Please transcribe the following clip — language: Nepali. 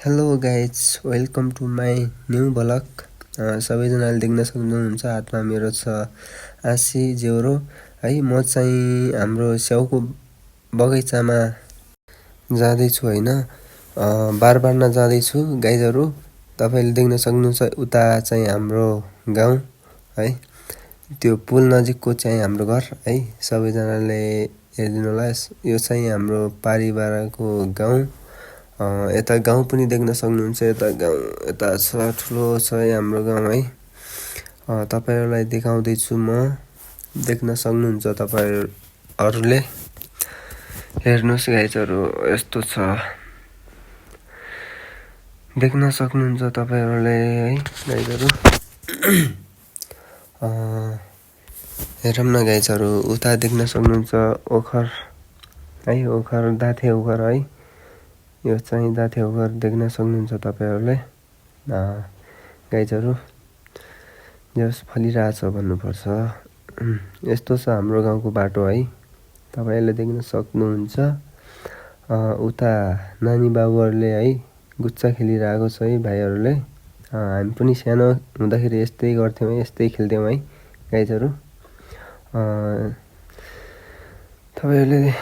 Hello guys welcome to my new blog. सबैजनाले देख्न सक्नुहुन्छ हातमा मेरो छ आँसी ज्योरो है। म चाहिँ हाम्रो स्याउको बगैँचामा जाँदैछु होइन, बार बार्न जाँदैछु गाइजहरू। तपाईँले देख्न सक्नुहुन्छ उता चाहिँ हाम्रो गाउँ है, त्यो पुल नजिकको चाहिँ हाम्रो घर है। सबैजनाले हेरिदिनु होला, यो चाहिँ हाम्रो पारिबारको गाउँ। यता गाउँ पनि देख्न सक्नुहुन्छ, यता गाउँ यता छ ठुलो छ हाम्रो गाउँ है। तपाईँहरूलाई देखाउँदैछु म, देख्न सक्नुहुन्छ तपाईँहरूले। हेर्नुहोस् गाइजहरू, यस्तो छ, देख्न सक्नुहुन्छ तपाईँहरूले है गाइजहरू। हेरौँ न गाइजहरू, उता देख्न सक्नुहुन्छ ओखर है, ओखर दाथे ओखर है। यो चाहिँ दाथे ओखर देख्न सक्नुहुन्छ तपाईँहरूले गाइजहरू। जस फलिरहेछ भन्नुपर्छ। यस्तो छ हाम्रो गाउँको बाटो है, तपाईँहरूले देख्न सक्नुहुन्छ। उता नानी बाबुहरूले है गुच्चा खेलिरहेको छ है भाइहरूले। हामी पनि सानो हुँदाखेरि यस्तै गर्थ्यौँ है, यस्तै खेल्थ्यौँ है गाइजहरू। तपाईँहरूले